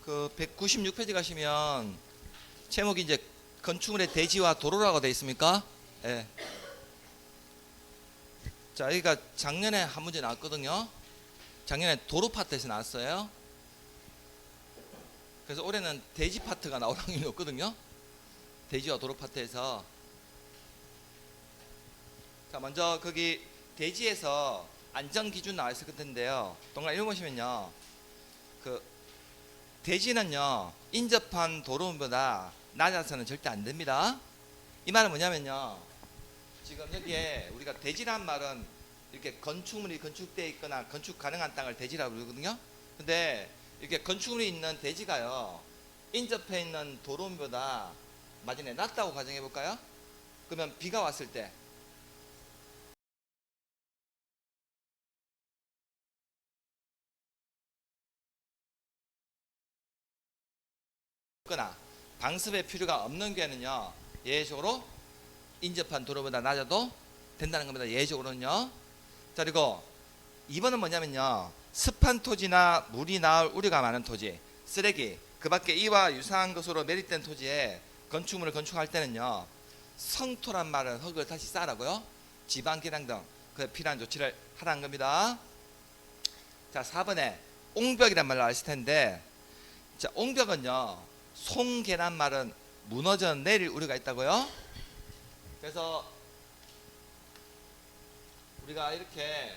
그 196페이지 가시면 제목이 이제 건축물의 대지와 도로라고 되어 있습니까? 예. 자, 여기가 작년에 한 문제 나왔거든요. 작년에 도로 파트에서 나왔어요. 그래서 올해는 대지 파트가 나올 확률이 없거든요. 대지와 도로 파트에서. 자, 먼저 거기 대지에서 안전 기준 나와 있을 텐데요. 동그라미 읽어보시면요. 그 대지는요, 인접한 도로보다 낮아서는 절대 안 됩니다. 이 말은 뭐냐면요. 지금 여기에 우리가 대지란 말은 이렇게 건축물이 건축되어 있거나 건축 가능한 땅을 대지라고 부르거든요. 근데 이렇게 건축물이 있는 대지가요, 인접해 있는 도로보다 마진에 낮다고 가정해 볼까요? 그러면 비가 왔을 때 거나 방습의 필요가 없는 경우에는요, 예외적으로 인접한 도로보다 낮아도 된다는 겁니다. 예외적으로는요. 자, 그리고 2번은 뭐냐면요, 습한 토지나 물이 나올 우려가 많은 토지, 쓰레기, 그 밖에 이와 유사한 것으로 매립된 토지에 건축물을 건축할 때는요, 성토란 말은 흙을 다시 쌓으라고요. 지방 개량 등 그 필요한 조치를 하라는 겁니다. 자, 4번에 옹벽이란 말을 아실 텐데, 자, 옹벽은요, 송계란 말은 무너져 내릴 우려가 있다고요. 그래서 우리가 이렇게,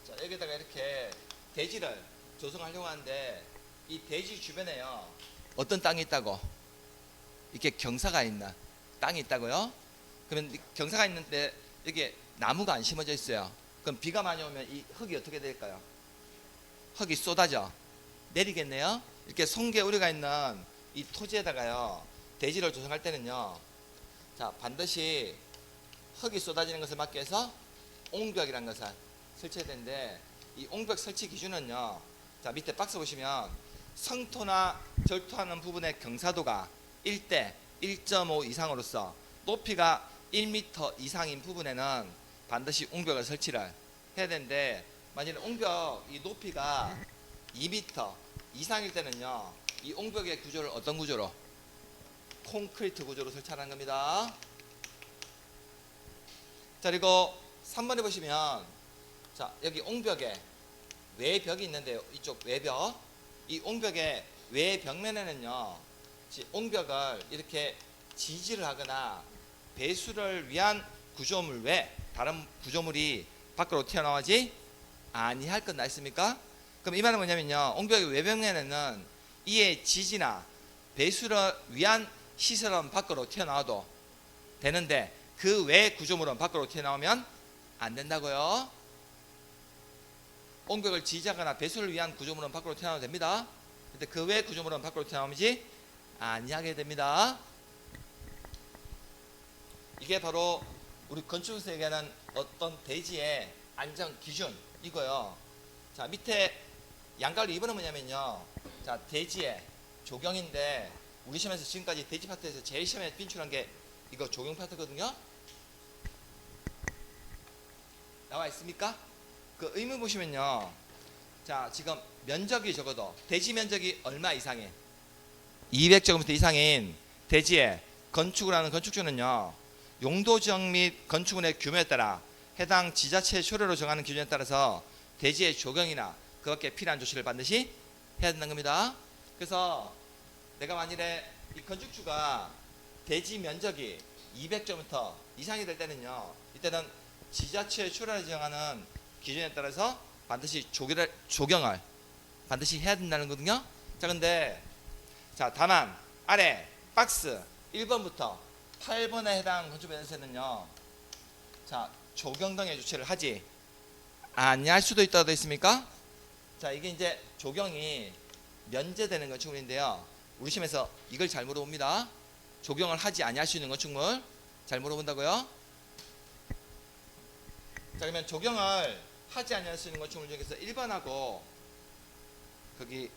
자, 여기다가 이렇게 대지를 조성하려고 하는데, 이 대지 주변에요, 어떤 땅이 있다고? 이렇게 경사가 있는 땅이 있다고요. 그러면 경사가 있는데 여기에 나무가 안 심어져 있어요. 그럼 비가 많이 오면 이 흙이 어떻게 될까요? 흙이 쏟아져 내리겠네요. 이렇게 송계 우려가 있는 이 토지에다가요, 대지를 조성할 때는요, 자, 반드시 흙이 쏟아지는 것을 막기 위해서 옹벽이라는 것을 설치해야 되는데, 이 옹벽 설치 기준은요, 자, 밑에 박스 보시면 성토나 절토하는 부분의 경사도가 1대 1.5 이상으로서 높이가 1m 이상인 부분에는 반드시 옹벽을 설치를 해야 되는데, 만약에 옹벽 이 높이가 2m 이상일 때는요, 이 옹벽의 구조를 어떤 구조로? 콘크리트 구조로 설치하는 겁니다. 자, 그리고 3번에 보시면, 자, 여기 옹벽에 외벽이 있는데요. 이쪽 외벽, 이 옹벽의 외벽면에는요, 옹벽을 이렇게 지지를 하거나 배수를 위한 구조물 외 다른 구조물이 밖으로 튀어나오지 아니할 것 나있습니까? 그럼 이 말은 뭐냐면요, 옹벽의 외벽면에는 이에 지지나 배수를 위한 시설은 밖으로 튀어나와도 되는데, 그 외 구조물은 밖으로 튀어나오면 안 된다고요. 옹벽을 지지하거나 배수를 위한 구조물은 밖으로 튀어나와도 됩니다. 근데 그 외 구조물은 밖으로 튀어나오지 아니하게 됩니다. 이게 바로 우리 건축에서 얘기하는 어떤 대지의 안전 기준이고요. 자, 밑에 양가로 2번은 뭐냐면요, 자, 대지의 조경인데, 우리 시험에서 지금까지 대지 파트에서 제일 시험에 빈출한 게 이거 조경 파트거든요. 나와 있습니까? 그 의문 보시면요, 자, 지금 면적이 적어도 대지 면적이 얼마 이상인 200제곱미터 이상인 대지에 건축을 하는 건축주는요, 용도 지역 및 건축물의 규모에 따라 해당 지자체 조례로 정하는 기준에 따라서 대지의 조경이나 그 밖에 필요한 조치를 반드시 해야 된다는 겁니다. 그래서 내가 만일에 이 건축주가 대지 면적이 200제곱미터 이상이 될 때는요, 이때는 지자체 조례로 정하는 기준에 따라서 반드시 조경을 반드시 해야 된다는 거거든요. 자, 근데 자, 다만 아래 박스 1번부터 8번에 해당 건축변에서는요, 자, 조경 등의 조치를 하지 아니할 수도 있다고 되어 있습니까? 자, 이게 이제 조경이 면제되는 건축물인데요, 우리 시험에서 이걸 잘 물어봅니다. 조경을 하지 아니할 수 있는 건축물 잘 물어본다고요. 자, 그러면 조경을 하지 아니할 수 있는 건축물 중에서 1번하고 거기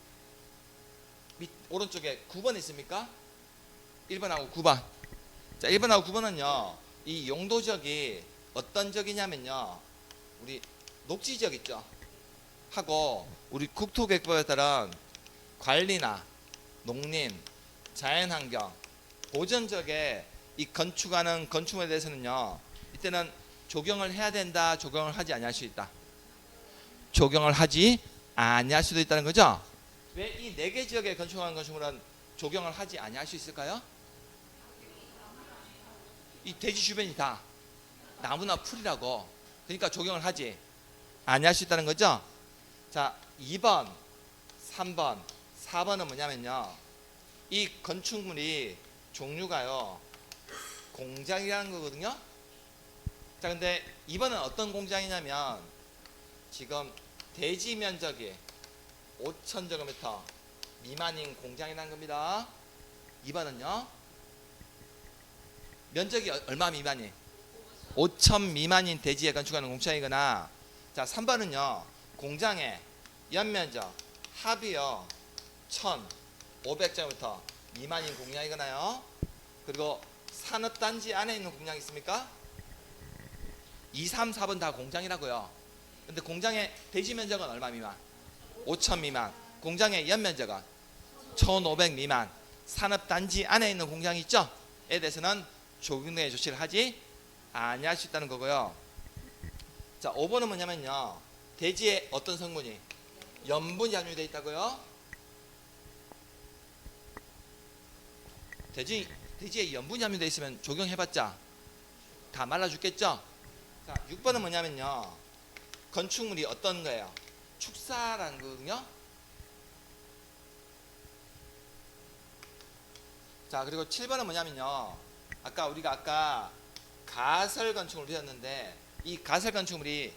밑 오른쪽에 9번 있습니까? 1번하고 9번. 자, 1번하고 9번은요, 이 용도 지역이 어떤 지역이냐면요, 우리 녹지 지역 있죠. 하고 우리 국토계획법에 따른 관리나 농림, 자연환경, 보전적에 이 건축하는 건축물에 대해서는요, 이때는 적용을 해야 된다, 적용을 하지 아니할 수 있다. 적용을 하지 아니할 수도 있다는 거죠. 왜 이 4개 지역에 건축하는 건축물은 적용을 하지 아니할 수 있을까요? 이 대지 주변이 다 나무나 풀이라고. 그러니까 적용을 하지 아니할 수 있다는 거죠. 자, 2번, 3번, 4번은 뭐냐면요, 이 건축물이 종류가요 공장이라는 거거든요. 자, 근데 2번은 어떤 공장이냐면 지금 대지 면적이 5,000제곱미터 미만인 공장이라는 겁니다. 2번은요 면적이 얼마 미만이? 5,000 미만인 대지에 건축하는 공장이거나, 자 3번은요 공장의 연면적 합이요 1,500제곱미터 미만인 공장이거나요. 그리고 산업단지 안에 있는 공장이 있습니까? 2, 3, 4번 다 공장이라고요. 근데 공장의 대지 면적은 얼마 미만? 5,000 미만. 공장의 연면적은 1,500 미만. 산업단지 안에 있는 공장이 있죠? 에 대해서는 적용의 조치를 하지 아니할 수 있다는 거고요. 자, 5번은 뭐냐면요, 대지에 어떤 성분이? 염분이 함유되어 있다고요. 대지에 염분이 함유되어 있으면 적용해봤자 다 말라 죽겠죠. 자, 6번은 뭐냐면요, 건축물이 어떤 거예요? 축사라는 거거든요. 자, 그리고 7번은 뭐냐면요, 우리가 가설 건축물을 배웠는데, 이 가설 건축물이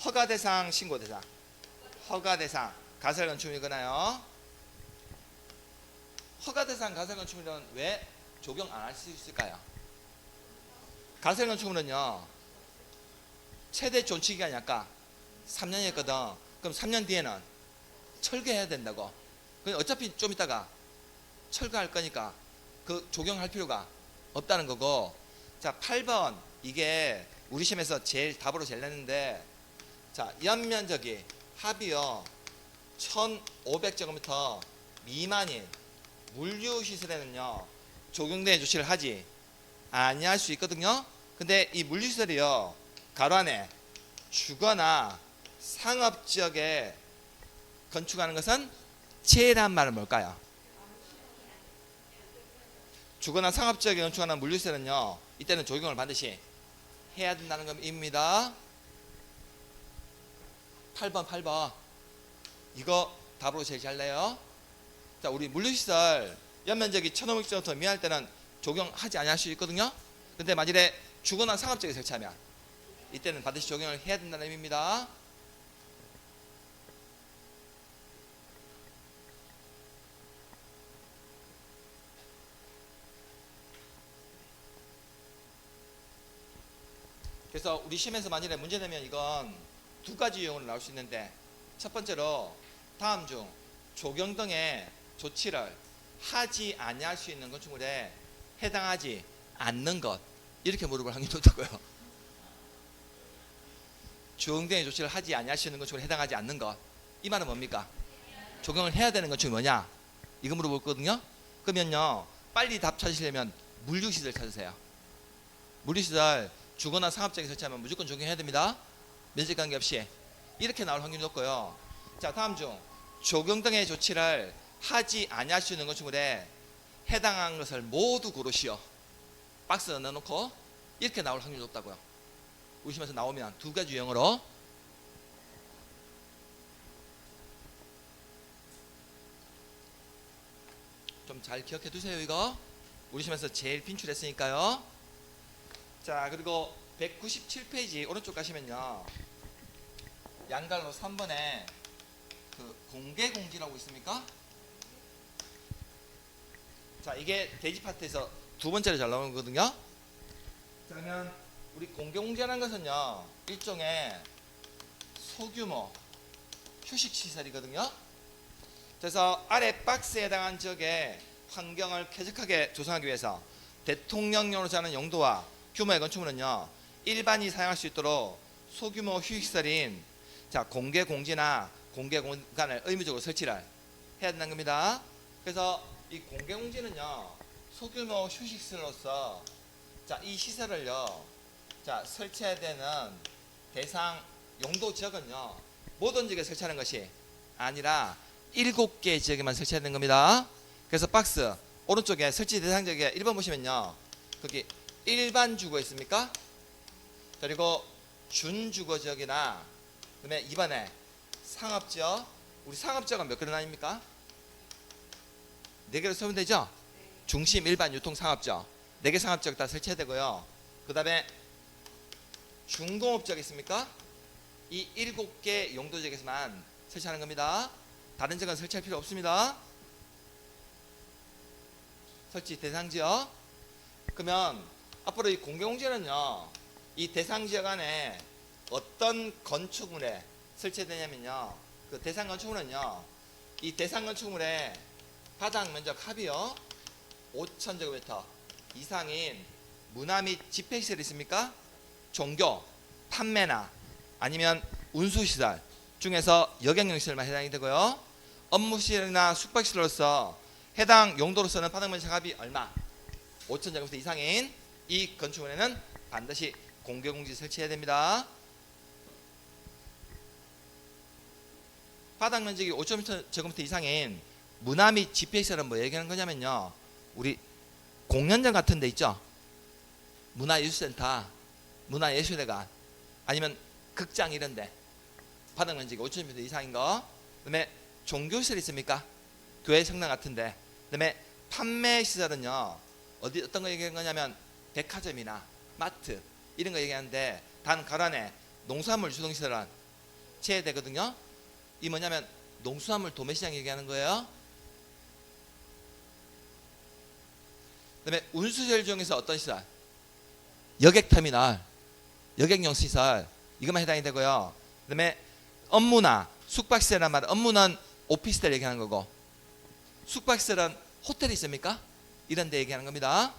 허가대상, 신고대상, 허가대상 가설 건축물이거나요. 허가대상 가설 건축물은 왜 적용 안 할 수 있을까요? 가설 건축물은요 최대 존치기간이 아까 3년이었거든. 그럼 3년 뒤에는 철거해야 된다고. 그럼 어차피 좀 있다가 철거할 거니까 그 적용할 필요가 없다는 거고. 자, 8번 이게 우리 시험에서 답으로 제일 냈는데, 자, 연면적이 합이요 1,500제곱미터 미만인 물류시설에는요 적용된 조치를 하지 아니할 수 있거든요. 근데 이 물류시설이요 가로 안에 주거나 상업지역에 건축하는 것은 체란 말은 뭘까요? 주거나 상업지역에 건축하는 물류시설은요 이때는 적용을 반드시 해야 된다는 겁니다. 8번 이거 답으로 제일 잘 내요. 자, 우리 물류시설 연면적이 1,500제곱미터 미만할 때는 적용하지 아니할 수 있거든요. 근데 만일에 주거나 상업지역에 설치하면 이때는 반드시 적용을 해야 된다는 의미입니다. 그래서 우리 시험에서 만일에 문제 내면 이건 2가지 유형으로 나올 수 있는데, 첫 번째로 다음 중 적용 등의 조치를 하지 아니할 수 있는 건축물에 해당하지 않는 것, 이렇게 물어볼 확률이 높다고요. 적용 등의 조치를 하지 아니할 수 있는 건축물에 해당하지 않는 것, 이 말은 뭡니까? 적용을 해야 되는 건축물이 뭐냐, 이거 물어보거든요. 그러면요 빨리 답 찾으시려면 물류시설 찾으세요. 물류시설 주거나 상업지역에 설치하면 무조건 적용해야 됩니다. 면적 관계없이. 이렇게 나올 확률이 높고요. 자, 다음 중 적용 등의 조치를 하지 아니할 수 있는 건축물에 해당한 것을 모두 고르시오. 박스에 넣어놓고 이렇게 나올 확률이 높다고요. 우리 시험에서 나오면 2가지 유형으로. 좀 잘 기억해 두세요. 이거 우리 시험에서 제일 빈출했으니까요. 자, 그리고 197페이지 오른쪽 가시면요 양갈로 3번에 그 공개공지라고 있습니까? 자, 이게 대지 파트에서 2번째로 잘 나오는 거거든요. 자, 그러면 우리 공개공지라는 것은요 일종의 소규모 휴식시설이거든요. 그래서 아래 박스에 해당한 지역의 환경을 쾌적하게 조성하기 위해서 대통령령으로 정하는 용도와 규모의 건축물은요 일반이 사용할 수 있도록 소규모 휴식시설인, 자, 공개 공지나 공개 공간을 의무적으로 설치를 해야 된다는 겁니다. 그래서 이 공개 공지는요, 소규모 휴식시설로서 자, 이 시설을요, 자, 설치해야 되는 대상 용도 지역은요, 모든 지역에 설치하는 것이 아니라 7개 지역에만 설치해야 되는 겁니다. 그래서 박스 오른쪽에 설치 대상 지역에 1번 보시면요, 거기 일반 주거 있습니까? 그리고 준주거 지역이나 그다음에 2번에 상업지역. 우리 상업지역은 몇 개로 나뉩니까? 4개로 쓰면 되죠? 중심, 일반, 유통, 상업지역 4개 상업지역 다 설치해야 되고요. 그 다음에 중공업지역 있습니까? 이 7개 용도지역에서만 설치하는 겁니다. 다른 지역은 설치할 필요 없습니다. 설치 대상지역. 그러면 앞으로 이 공개공지는요, 이 대상지역 안에 어떤 건축물에 설치되냐면요, 그 대상 건축물은요, 이 대상 건축물의 바닥 면적 합이요 5,000제곱미터 이상인 문화 및 집회시설 있습니까? 종교, 판매나 아니면 운수시설 중에서 여객용시설만 해당이 되고요. 업무시설이나 숙박시설로서 해당 용도로서는 바닥 면적 합이 얼마? 5,000제곱미터 이상인 이 건축물에는 반드시 공개공지 설치해야 됩니다. 바닥 면적이 5,000제곱미터 이상인 문화 및 집회시설은 뭐 얘기하는 거냐면요, 우리 공연장 같은 데 있죠? 문화예술센터, 문화예술회관, 아니면 극장 이런 데 바닥 면적이 5,000m 이상인 거. 그다음에 종교시설 있습니까? 교회 성당 같은 데. 그다음에 판매시설은요, 어떤 거 얘기하는 거냐면 백화점이나 마트 이런 거 얘기하는데, 단 가로 안에 농수산물 주동시설은 제외되거든요. 이 뭐냐면 농수산물 도매시장 얘기하는 거예요. 그다음에 운수시설 중에서 어떤 시설? 여객터미널, 여객용 시설 이것만 해당이 되고요. 그다음에 업무나 숙박시설이란 말은, 업무는 오피스텔 얘기하는 거고, 숙박시설은 호텔이 있습니까? 이런 데 얘기하는 겁니다.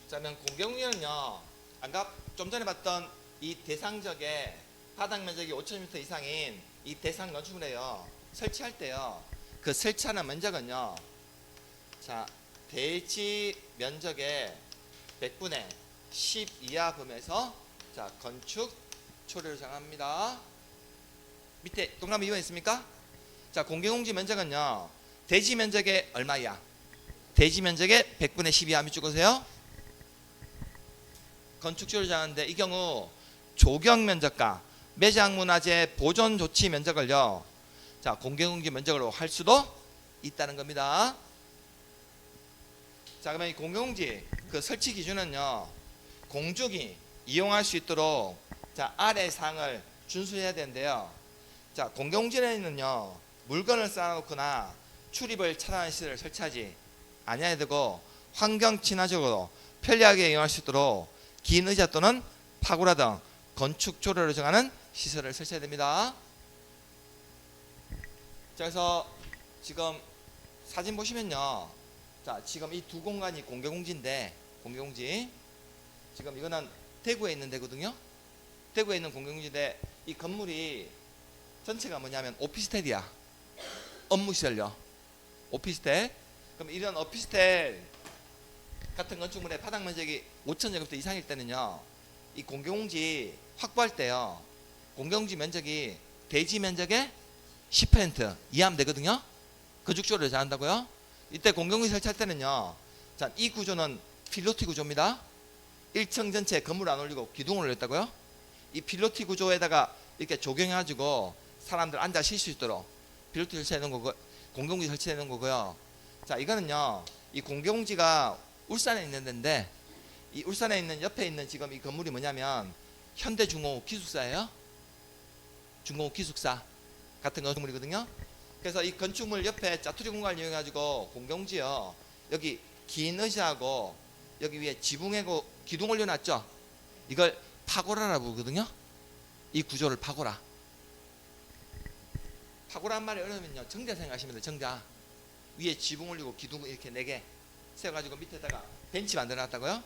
자, 그러면 공개공지는요, 아까 좀 전에 봤던 이 대상지역에 바닥 면적이 5,000m 이상인 이 대상 건축물에요, 설치할 때요, 그 설치하는 면적은요, 자, 대지 면적의 100분의 10 이하 범위에서 자, 건축 초료를 정합니다. 밑에 동그라미 2번 있습니까? 자, 공개공지 면적은요, 대지 면적의 얼마 이하? 대지 면적의 100분의 10 이하. 밑줄 그으세요. 건축 초료를 정하는데, 이 경우 조경 면적과 매장 문화재 보존 조치 면적을요, 자, 공개공지 면적으로 할 수도 있다는 겁니다. 자, 그러면 이 공개공지 그 설치 기준은요, 공중이 이용할 수 있도록 자, 아래 사항을 준수해야 되는데요. 자, 공개공지에는요, 물건을 쌓아놓거나 출입을 차단하는 시설을 설치하지 아니해야 되고, 환경 친화적으로 편리하게 이용할 수 있도록 긴 의자 또는 파고라 등 건축 조례를 정하는 시설을 설치해야 됩니다. 자, 그래서 지금 사진 보시면요, 자, 지금 이 두 공간이 공개공지인데, 공개공지 지금 이거는 대구에 있는 데거든요. 대구에 있는 공개공지인데, 이 건물이 전체가 뭐냐면 오피스텔이야. 업무시설요, 오피스텔. 그럼 이런 오피스텔 같은 건축물의 바닥 면적이 5,000제곱미터 이상일 때는요, 이 공개공지 확보할 때요, 공개공지 면적이 대지 면적의 10% 이하면 되거든요. 건축조례를 정한다고요. 이때 공개공지 설치할 때는요, 자, 이 구조는 필로티 구조입니다. 1층 전체에 건물 안 올리고 기둥을 올렸다고요. 이 필로티 구조에다가 이렇게 조경해가지고 사람들 앉아 쉴 수 있도록 필로티 설치해 놓은 거고, 공개공지 설치해 놓은 거고요. 자, 이거는요, 이 공개공지가 울산에 있는 데인데, 이 울산에 있는 옆에 있는 지금 이 건물이 뭐냐면 현대중공업 기숙사예요. 중공업 기숙사 같은 건물이거든요. 그래서 이 건축물 옆에 짜투리 공간을 이용해 가지고 공개공지요, 여기 긴 의자하고 여기 위에 지붕하고 기둥 올려놨죠. 이걸 파고라라 부르거든요. 이 구조를 파고라. 파고라 한 말이 어려우면요, 정자 생각하시면 돼요. 정자. 위에 지붕 올리고 기둥 이렇게 4개 세워가지고 밑에다가 벤치 만들어 놨다고요?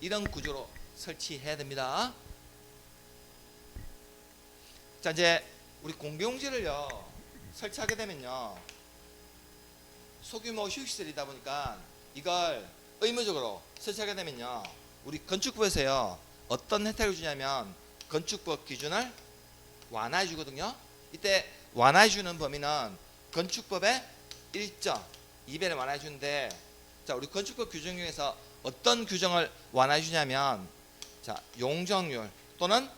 이런 구조로 설치해야 됩니다. 자, 이제 우리 공개공지를요 설치하게 되면요 소규모 휴식시설이다 보니까 이걸 의무적으로 설치하게 되면요 우리 건축부에서요 어떤 혜택을 주냐면 건축법 기준을 완화해 주거든요. 이때 완화해 주는 범위는 건축법의 1.2배를 완화해 주는데, 자, 우리 건축법 규정 중에서 어떤 규정을 완화해 주냐면, 자, 용적률 또는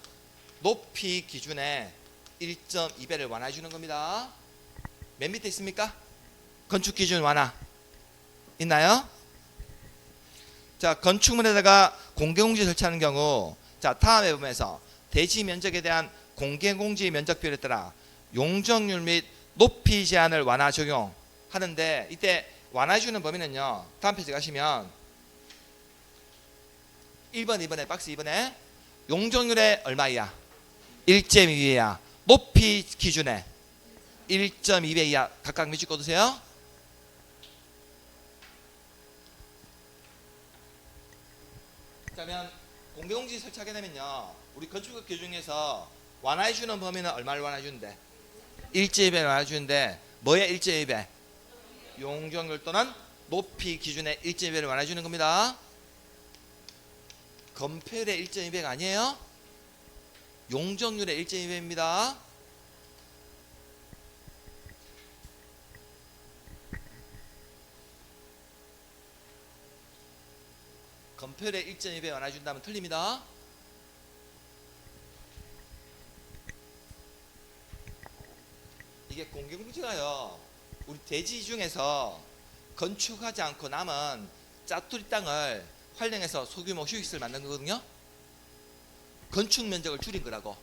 높이 기준의 1.2배를 완화해 주는 겁니다. 맨 밑에 있습니까? 건축 기준 완화 있나요? 자, 건축물에다가 공개공지 설치하는 경우, 자, 다음에 보면서 대지 면적에 대한 공개공지 면적 비율에 따라 용적률 및 높이 제한을 완화 적용하는데, 이때 완화해 주는 범위는요 다음 페이지 가시면 1번 2번에 박스 2번에 용적률의 얼마 이하? 1.2배 이하. 높이 기준에 1.2배 이하. 각각 밑줄 꺼두세요. 그러면 공개공지 설치하게 되면요 우리 건축법 규정에서 완화해 주는 범위는 얼마를 완화해 주는데? 1.2배를 완화해 주는데, 뭐의 1.2배? 용적률 또는 높이 기준의 1.2배를 완화해 주는 겁니다. 건폐율의 1.2배가 아니에요. 용적률의 1.2배입니다. 건폐율의 1.2배 완화해 준다면 틀립니다. 이게 공개공지가요 우리 대지 중에서 건축하지 않고 남은 짜투리 땅을 활용해서 소규모 휴식시설 만든 거거든요. 건축 면적을 줄인 거라고.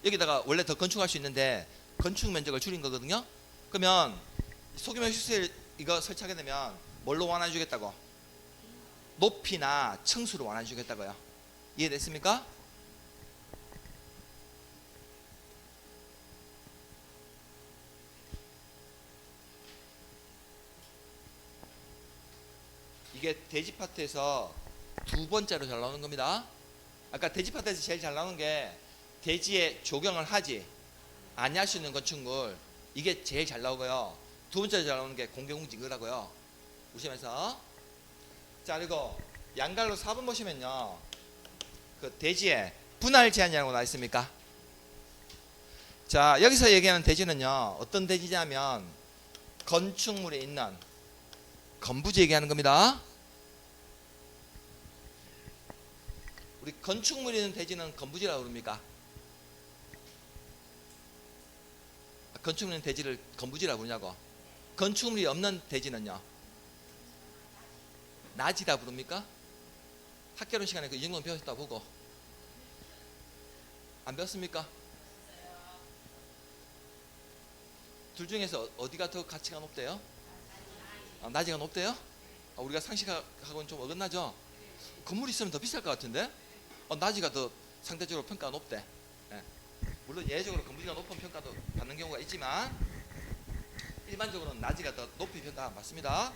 여기다가 원래 더 건축할 수 있는데 건축 면적을 줄인 거거든요. 그러면 소규모 휴식시설 이거 설치하게 되면 뭘로 완화해 주겠다고? 높이나 층수로 완화해 주겠다고요. 이해됐습니까? 이게 대지 파트에서 두 번째로 잘 나오는 겁니다. 아까 대지 파트에서 제일 잘 나오는 게 대지에 조경을 하지 아니할 수 있는 건축물, 이게 제일 잘 나오고요. 두 번째로 잘 나오는 게 공개공지 이거라고요. 보시면서, 자, 그리고 양갈로 4번 보시면요 그 대지에 분할 제한이라고 나와 있습니까? 자, 여기서 얘기하는 대지는요 어떤 대지냐면 건축물에 있는 건부지 얘기하는 겁니다. 우리 건축물이 있는 대지는 건부지라고 부릅니까? 건축물 있는 대지를 건부지라고 부르냐고. 건축물이 없는 대지는요 낮이라 부릅니까? 학개론 시간에 그 이 정도는 배웠다 보고 안 배웠습니까? 둘 중에서 어디가 더 가치가 높대요? 낮이가 높대요? 우리가 상식하고는 좀 어긋나죠? 건물이 있으면 더 비쌀 것 같은데? 낮이가 더 상대적으로 평가가 높대. 예. 물론 예외적으로 건물이가 높은 평가도 받는 경우가 있지만 일반적으로는 낮이가 더 높이 평가가 받습니다.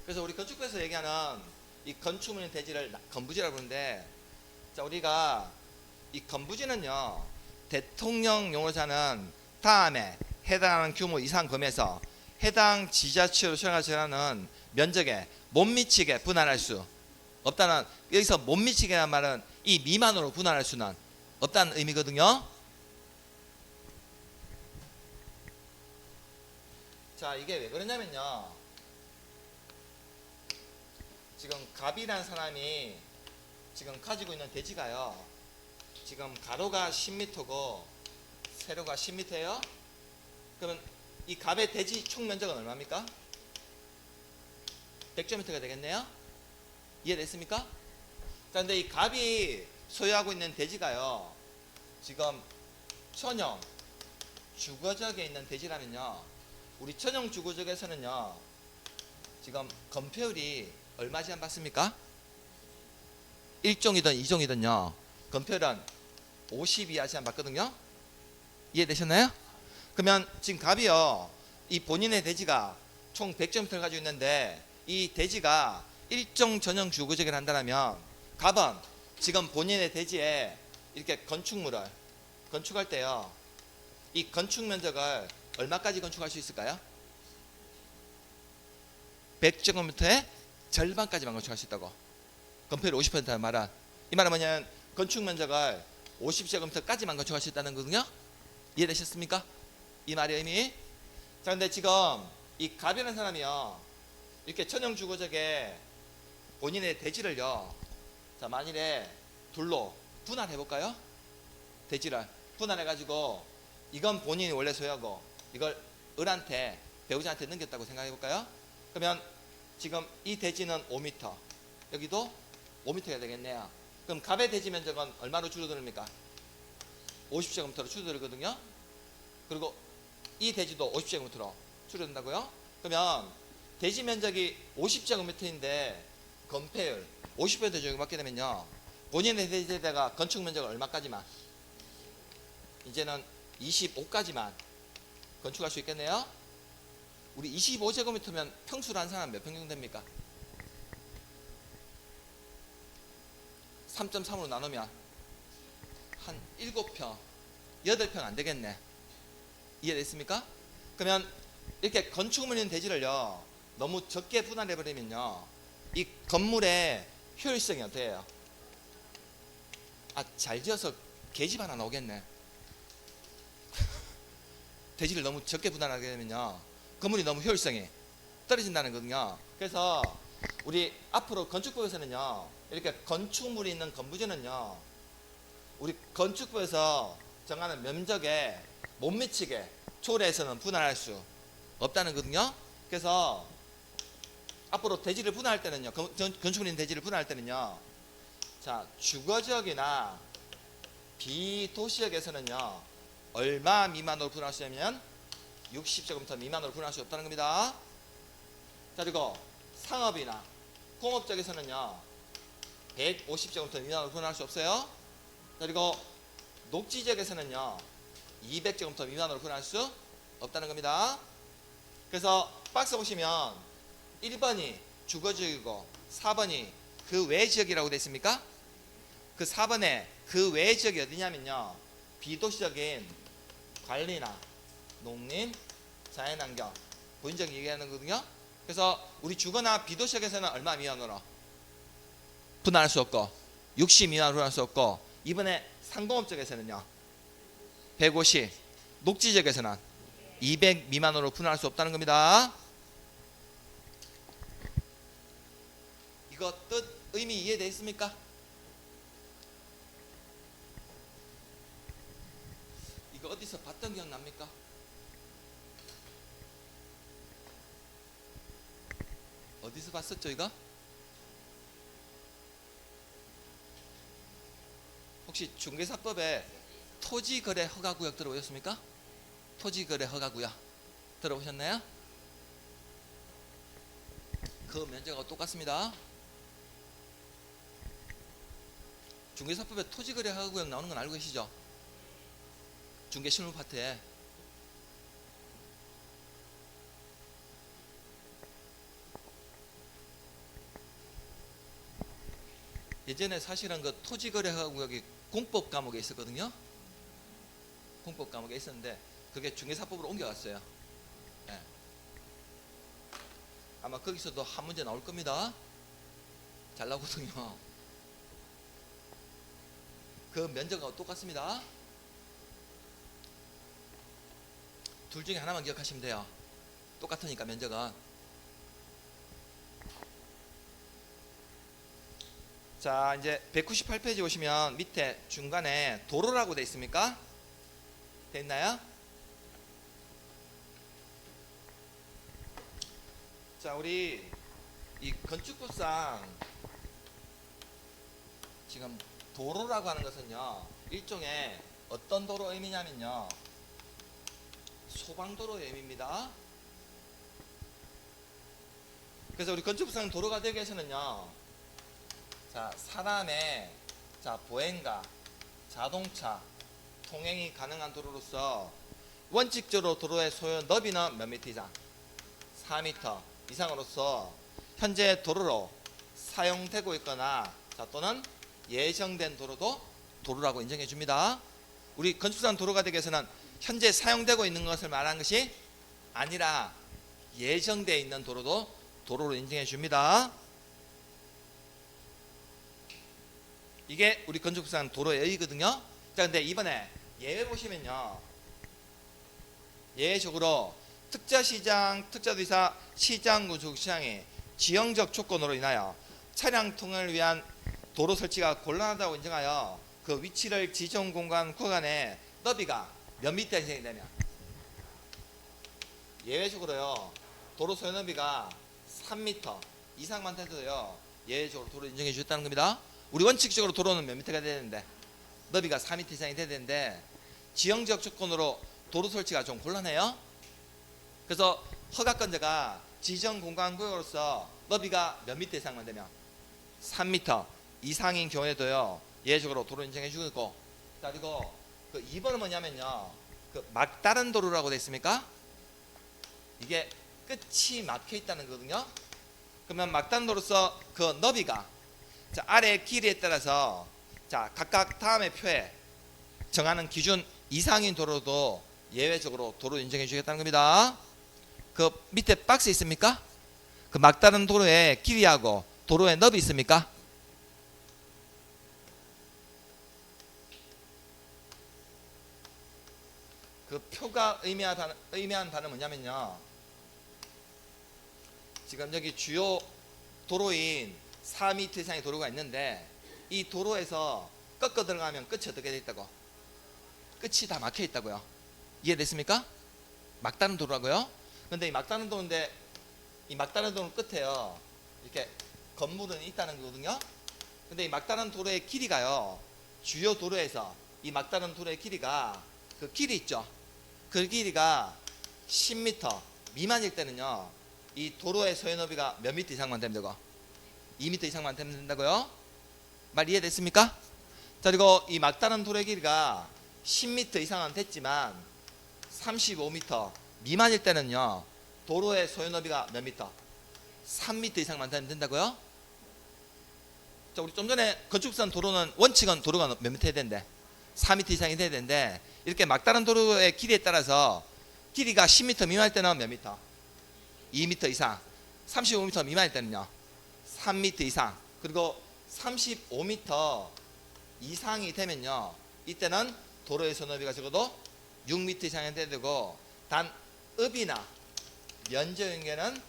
그래서 우리 건축부에서 얘기하는 이 건축물인 대지를 건부지라고 부르는데, 자, 우리가 이 건부지는요 대통령 용어자는 다음에 해당하는 규모 이상 범위에서 해당 지자체로 수행하는 면적에 못 미치게 분할할 수 없다는, 여기서 못 미치게란 말은 이 미만으로 분할할 수는 없다는 의미거든요. 자, 이게 왜 그러냐면요 지금 갑이라는 사람이 지금 가지고 있는 대지가요 지금 가로가 10m고 세로가 10m예요. 그러면 이 갑의 대지 총 면적은 얼마입니까? 100제곱미터가 되겠네요. 이해됐습니까? 자, 근데 이 갑이 소유하고 있는 대지가요 지금 천영 주거지역에 있는 대지라면요 우리 천영 주거지역에서는요 지금 건폐율이 얼마 제한 받습니까? 1종이든 2종이든요 건폐율은 50 이하 제한 받거든요. 이해되셨나요? 그러면 지금 갑이요 이 본인의 대지가 총 100제곱미터를 가지고 있는데 이 대지가 일정 전용 주거지역을 한다면 갑은 지금 본인의 대지에 이렇게 건축물을 건축할 때요, 이 건축 면적을 얼마까지 건축할 수 있을까요? 100제곱미터의 절반까지만 건축할 수 있다고. 건폐율 50%는 말은, 이 말은 뭐냐면 건축 면적을 50제곱미터까지만 건축할 수 있다는 거거든요. 이해되셨습니까? 이 말의 의미. 자, 근데 지금 이 갑이라는 사람이요, 이렇게 전용 주거지역에 본인의 대지를요, 자, 만일에 둘로 분할해 볼까요? 대지를 분할해 가지고 이건 본인이 원래 소유하고 이걸 을한테, 배우자한테 넘겼다고 생각해 볼까요? 그러면 지금 이 대지는 5m, 여기도 5m가 되겠네요. 그럼 갑의 대지 면적은 얼마로 줄어듭니까? 50제곱미터로 줄어들거든요. 그리고 이 대지도 50제곱미터로 줄어든다고요? 그러면 대지 면적이 50제곱미터인데 건폐율 50% 적용받게 되면요, 본인의 대지에다가 건축 면적을 얼마까지만? 이제는 25까지만 건축할 수 있겠네요. 우리 25제곱미터면 평수로 한 사람 몇 평 정도 됩니까? 3.3으로 나누면 한 7평, 8평 안 되겠네. 이해됐습니까? 그러면 이렇게 건축물 있는 대지를요, 너무 적게 분할해 버리면요, 이 건물의 효율성이 어때요? 아, 잘 지어서 계집 하나 나오겠네. 대지를 너무 적게 분할하게 되면요, 건물이 너무 효율성이 떨어진다는 거거든요. 그래서 우리 앞으로 건축법에서는요, 이렇게 건축물이 있는 건부지는요, 우리 건축법에서 정하는 면적에 못 미치게 초래해서는 분할할 수 없다는 거거든요. 그래서 앞으로 대지를 분할할 때는요, 건축물인 대지를 분할할 때는요, 자, 주거지역이나 비도시역에서는요, 얼마 미만으로 분할할 수 있냐면 60제곱미터 미만으로 분할할 수 없다는 겁니다. 자, 그리고 상업이나 공업적에서는요, 150제곱미터 미만으로 분할할 수 없어요. 자, 그리고 녹지지역에서는요, 200제곱미터 미만으로 분할할 수 없다는 겁니다. 그래서 박스 보시면 1번이 주거지역이고 4번이 그 외 지역이라고 되어 있습니까? 그 4번에 그 외 지역이 어디냐면요, 비도시적인 관리나 농림, 자연환경, 보인적 얘기하는 거거든요. 그래서 우리 주거나 비도시역에서는 얼마 미만으로 분할할 수 없고 60 미만으로 분할할 수 없고, 이번에 상공업 쪽에서는요 150, 녹지지역에서는 200 미만으로 분할할 수 없다는 겁니다. 이거 뜻, 의미 이해되어 있습니까? 이거 어디서 봤던 기억 납니까? 어디서 봤었죠 이거? 혹시 중개사법에 토지거래 허가구역 들어보셨습니까? 토지거래 허가구역 들어보셨나요? 그 면적하고 똑같습니다. 중개사법에 토지거래 허가구역 나오는 건 알고 계시죠? 중개실무 파트에. 예전에 사실은 그 토지거래 허가구역이 공법 과목에 있었거든요. 공법 과목에 있었는데 그게 중개사법으로 옮겨갔어요. 네. 아마 거기서도 한 문제 나올 겁니다. 잘 나오거든요. 그 면적하고 똑같습니다. 둘 중에 하나만 기억하시면 돼요. 똑같으니까 면적은. 자, 이제 198페이지 오시면 밑에 중간에 도로라고 되어 있습니까? 되어 있나요? 자, 우리 이 건축법상 지금 도로라고 하는 것은요, 일종의 어떤 도로 의미냐면요, 소방도로의 의미입니다. 그래서 우리 건축법상 도로가 되기 위해서는요, 자, 사람의 보행과 자동차 통행이 가능한 도로로서 원칙적으로 도로의 소요 너비는 몇 미터 이상? 4m 이상으로서 현재 도로로 사용되고 있거나 자, 또는 예정된 도로도 도로라고 인정해 줍니다. 우리 건축상 도로가 되기 위해서는 현재 사용되고 있는 것을 말하는 것이 아니라 예정되어 있는 도로도 도로로 인정해 줍니다. 이게 우리 건축상 도로의 의의거든요. 자, 근데 이번에 예외 보시면요. 예외적으로 특자시장, 특자도시사, 시장구축시장의 지형적 조건으로 인하여 차량 통행을 위한 도로 설치가 곤란하다고 인정하여 그 위치를 지정 공간 구간의 너비가 몇 미터 이상이 되면 예외적으로요. 도로 소요 너비가 3m 이상만 돼도요. 예외적으로 도로 인정해 주셨다는 겁니다. 우리 원칙적으로 도로는 몇 미터가 돼야 되는데 너비가 4m 이상이 돼야 되는데 지형적 조건으로 도로 설치가 좀 곤란해요. 그래서 허가권자가 지정 공간 구역으로서 너비가 몇 미터 이상만 되면 3m 이상인 경우에도요. 예외적으로 도로 인정해 주고 자, 그리고 그 2번은 뭐냐면요. 그 막다른 도로라고 되어 있습니까? 이게 끝이 막혀 있다는 거거든요. 그러면 막다른 도로서 그 너비가 자, 아래 길이에 따라서 자, 각각 다음의 표에 정하는 기준 이상인 도로도 예외적으로 도로 인정해 주겠다는 겁니다. 그 밑에 박스 있습니까? 그 막다른 도로의 길이하고 도로의 너비 있습니까? 그 표가 의미하는 바는 뭐냐면요. 지금 여기 주요 도로인 4m 이상의 도로가 있는데 이 도로에서 꺾어 들어가면 끝이 어떻게 돼 있다고? 끝이 다 막혀 있다고요. 이해됐습니까? 막다른 도로라고요. 근데 이 막다른 도로인데 이 막다른 도로 끝에요. 이렇게 건물은 있다는 거거든요. 근데 이 막다른 도로의 길이가요. 주요 도로에서 이 막다른 도로의 길이가 그 길이 있죠. 그 길이가 10m 미만일 때는요. 이 도로의 소요 너비가 몇 미터 이상만 되면 되고 2m 이상만 되면 된다고요. 말 이해됐습니까? 자, 그리고 이 막다른 도로의 길이가 10m 이상은 됐지만 35m 미만일 때는요. 도로의 소요 너비가 몇 미터? 3m 이상만 되면 된다고요. 자, 우리 좀 전에 건축선 도로는 원칙은 도로가 몇 미터 해야 되는데 4m 이상이 돼야 되는데 이렇게 막다른 도로의 길이에 따라서 길이가 10m 미만일 때는 몇 미터? 2m 이상. 35m 미만일 때는요 3m 이상. 그리고 35m 이상이 되면요 이때는 도로의 소요 너비가 적어도 6m 이상이 돼야 되고 단 읍이나 면적에는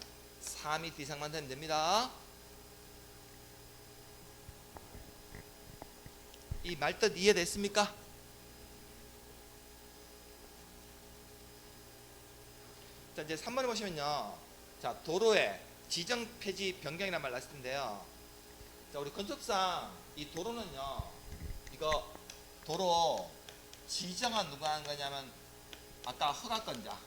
4m 이상만 되면 됩니다. 이 말뜻 이해됐습니까? 자, 이제 3번에 보시면요. 자, 도로의 지정 폐지 변경이라는 말 나왔을 텐데요. 자, 우리 건축상 이 도로는요. 이거 도로 지정한 누가 하는 거냐면 아까 허가권자,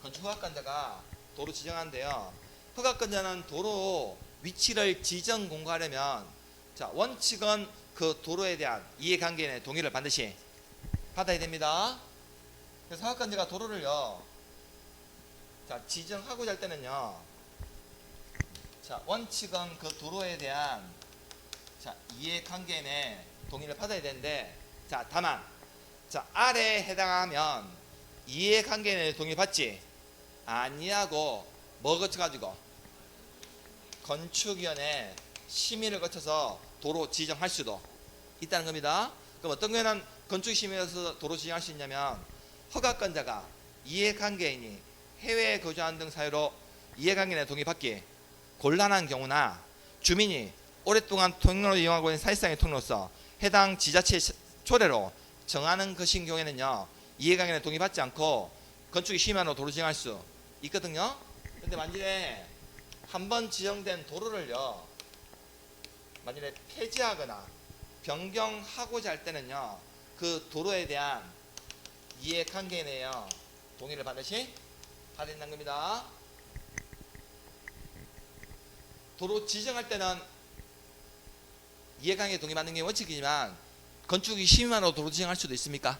건축 허가권자가 도로 지정한데요. 허가권자는 도로 위치를 지정 공고하려면 자, 원칙은 그 도로에 대한 이해관계인의 동의를 반드시 받아야 됩니다. 그래서 허가권자가 도로를요. 자, 지정하고자 할 때는요. 자, 원칙은 그 도로에 대한 자, 이해관계인의 동의를 받아야 되는데 자, 다만 자, 아래에 해당하면 이해관계인의 동의 받지 아니하고 뭐 거쳐가지고 건축위원회 심의를 거쳐서 도로 지정할 수도 있다는 겁니다. 그럼 어떤 경우에는 건축심의에서 도로 지정할 수 있냐면 허가권자가 이해관계인이 해외에 거주하는 등 사유로 이해관계인의 동의 받기 곤란한 경우나 주민이 오랫동안 통로를 이용하고 있는 사실상의 통로로서 해당 지자체 초례로 정하는 것인 경우에는요 이해관계인의 동의 받지 않고 건축이 심의로 도로 지정할 수 있거든요. 근데 만일에 한번 지정된 도로를요 만일에 폐지하거나 변경하고자 할 때는요 그 도로에 대한 이해관계인에요 동의를 반드시 받아야 된다는 겁니다. 도로 지정할 때는 이해관계 동의 받는 게 원칙이지만 건축이 심의만으로 도로 지정할 수도 있습니까?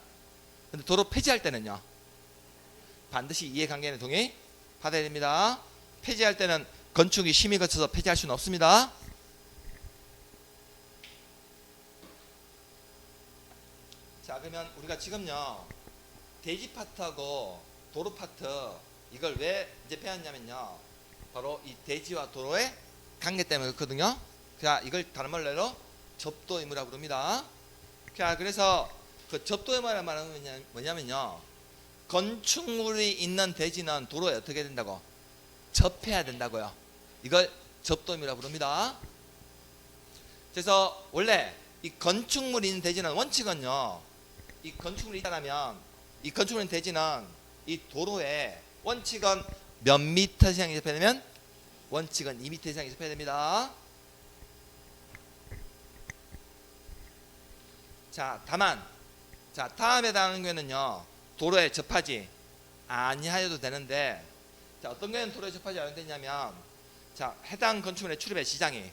근데 도로 폐지할 때는요 반드시 이해관계인의 동의 받아야 됩니다. 폐지할 때는 건축이 심의 거쳐서 폐지할 수는 없습니다. 자, 그러면 우리가 지금요 대지 파트하고 도로 파트 이걸 왜 이제 배웠냐면요, 바로 이 대지와 도로의 관계 때문에 그렇거든요. 자, 이걸 다른 말로 접도 의무라고 부릅니다. 자, 그래서 그 접도 의무라는 말은 뭐냐면요, 건축물이 있는 대지는 도로에 어떻게 된다고? 접해야 된다고요. 이걸 접도 의무라고 부릅니다. 그래서 원래 이 건축물이 있는 대지는 원칙은요, 이 건축물이 있다면 이 건축물이 있는 대지는 이 도로에 원칙은 몇 미터 이상이 접해야 되면 원칙은 2미터 이상이 접해야 됩니다. 자, 다만 자, 다음에 해당하는 경우에는요, 도로에 접하지 아니하여도 되는데, 자, 어떤 경우에는 도로에 접하지 않아도 되냐면, 자, 해당 건축물의 출입의 지장이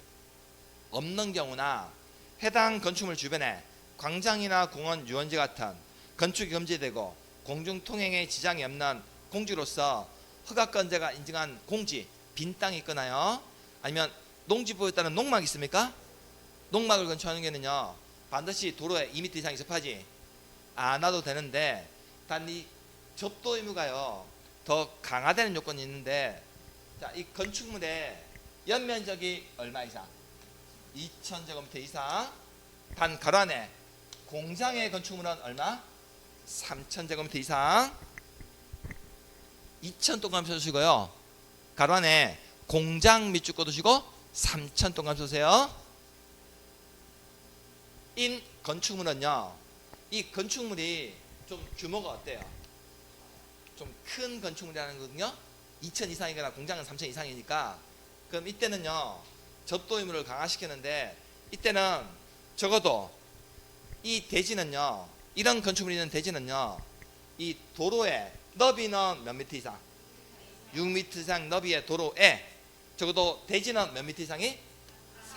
없는 경우나 해당 건축물 주변에 광장이나 공원, 유원지 같은 건축이 금지되고 공중통행에 지장이 없는 공지로서 허가권자가 인증한 공지, 빈 땅이 있거나요, 아니면 농지보에 따른 농막이 있습니까? 농막을 건축하는 경우는요, 반드시 도로에 2m 이상이 접하지 않아도 되는데, 단 이 접도 의무가요 더 강화되는 요건이 있는데, 자, 이 건축물의 연면적이 얼마 이상? 2000제곱미터 이상. 단 가로 안에 공장의 건축물은 얼마? 3000제곱미터 이상. 2000 동그라미 써주시고요, 가로 안에 공장 밑줄 꽂으시고 3000 동그라미 써주세요. 인 건축물은요, 이 건축물이 좀 규모가 어때요? 좀 큰 건축물이라는 거거든요. 2000 이상이거나 공장은 3000 이상이니까, 그럼 이때는요 접도 의무를 강화시키는데, 이때는 적어도 이 대지는요, 이런 건축물이 있는 대지는요, 이 도로의 너비는 몇 미터 이상? 6m 이상 너비의 도로에 적어도 대지는 몇 미터 이상이?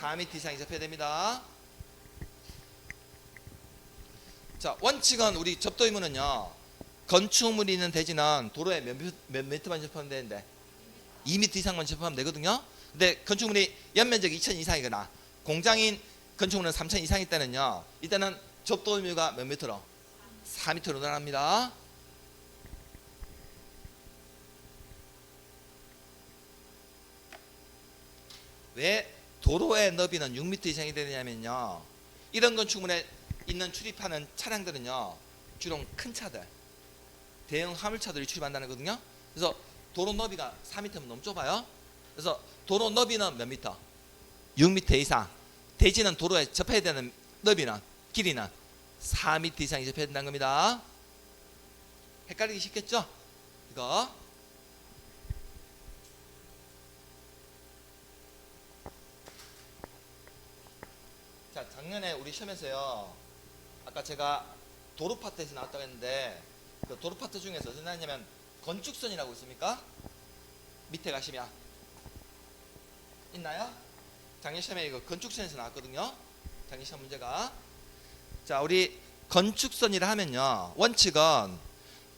4m 이상이 접해야 됩니다. 자, 원칙은 우리 접도 의무는요, 건축물이 있는 대지는 도로에 몇 미터만 접하면 되는데 2m 이상만 접하면 되거든요. 근데 건축물이 연면적이 2000 이상이거나 공장인 건축물은 3000 이상일 때는요, 이때는 접도 의무가 몇 미터로? 4m로 늘어납니다. 왜 도로의 너비는 6m 이상이 되느냐면요, 이런 건축물에 있는 출입하는 차량들은요, 주로 큰 차들, 대형 화물차들이 출입한다는 거거든요. 그래서 도로 너비가 4m면 너무 좁아요. 그래서 도로 너비는 몇 미터? 6m 이상. 대지는 도로에 접해야 되는 너비는, 길이는 4m 이상이 접해야 된다는 겁니다. 헷갈리기 쉽겠죠? 이거. 자, 작년에 우리 시험에서요, 아까 제가 도로 파트에서 나왔다고 했는데, 그 도로 파트 중에서 어떤 나왔냐면 건축선이라고 있습니까? 밑에 가시면 있나요? 작년 시험에 이거 건축선에서 나왔거든요. 작년 시험 문제가. 자, 우리 건축선이라 하면요, 원칙은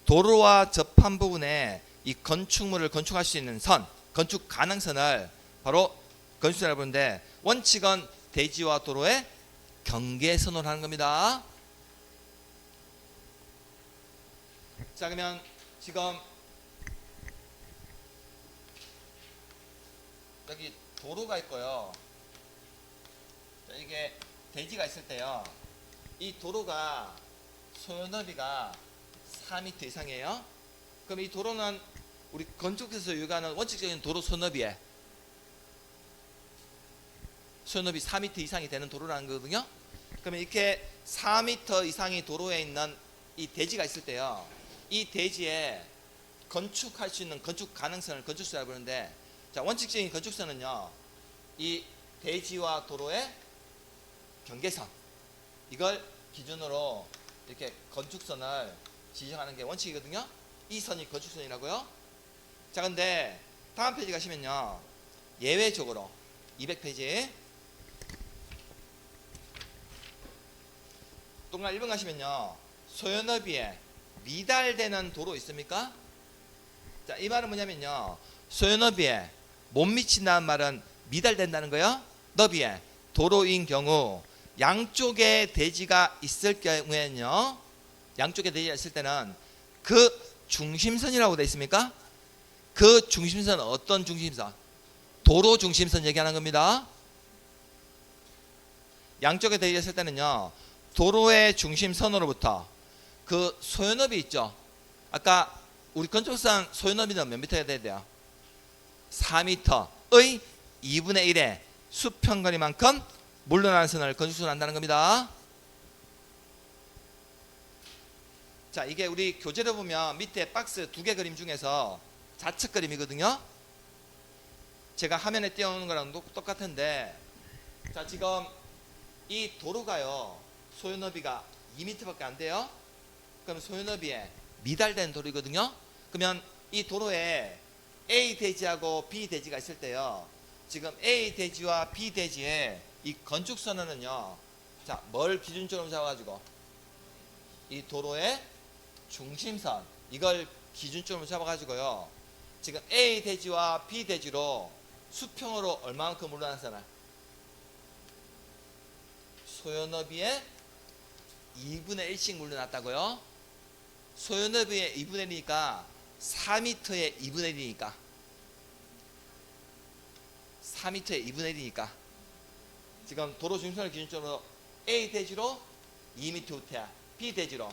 도로와 접한 부분에 이 건축물을 건축할 수 있는 선, 건축 가능선을 바로 건축선이라고 부르는데, 원칙은 대지와 도로의 경계선으로 하는 겁니다. 자, 그러면 지금 여기 도로가 있고요, 자, 이게 대지가 있을 때요, 이 도로가 소요 너비가 4m 이상이에요. 그럼 이 도로는 우리 건축에서 요구하는 원칙적인 도로 소너비에 소요너비 4m 이상이 되는 도로라는 거거든요. 그러면 이렇게 4m 이상의 도로에 있는 이 대지가 있을 때요, 이 대지에 건축할 수 있는 건축 가능성을 건축선이라고 부르는데, 자, 원칙적인 건축선은요, 이 대지와 도로의 경계선, 이걸 기준으로 이렇게 건축선을 지정하는 게 원칙이거든요. 이 선이 건축선이라고요. 자, 근데 다음 페이지 가시면요, 예외적으로 200페이지 동그라미 1번 가시면요, 소요너비에 미달되는 도로 있습니까? 자, 이 말은 뭐냐면요, 소요너비에 못 미친다는 말은 미달된다는 거예요. 너비에 도로인 경우 양쪽에 대지가 있을 경우에는요. 양쪽에 대지가 있을 때는 그 중심선이라고 되어 있습니까? 그 중심선은 어떤 중심선? 도로 중심선 얘기하는 겁니다. 양쪽에 대지가 있을 때는요. 도로의 중심선으로부터 그 소요너비 있죠. 아까 우리 건축상 소요너비는 몇 미터가 돼야 돼요? 4m의 2분의 1의 수평거리만큼 물러나는 선을 건축선을 한다는 겁니다. 자, 이게 우리 교재를 보면 밑에 박스 2개 그림 중에서 좌측 그림이거든요. 제가 화면에 띄워놓은 거랑 똑같은데, 자, 지금 이 도로가요, 소요너비가 2m밖에 안 돼요. 그럼 소요너비에 미달된 도로이거든요. 그러면 이 도로에 A 대지하고 B 대지가 있을 때요, 지금 A 대지와 B 대지의 이 건축선언은요, 자, 뭘 기준점으로 잡아가지고 이 도로의 중심선, 이걸 기준점으로 잡아가지고요, 지금 A 대지와 B 대지로 수평으로 얼마만큼 물러난 선을? 소요너비의 2분의 1씩 물러났다고요. 소요너비의 2분의 1이니까 4m의 2분의 1이니까 4m의 2분의 1이니까 지금 도로 중심선을 기준점으로 A 대지로 2m 후퇴, B 대지로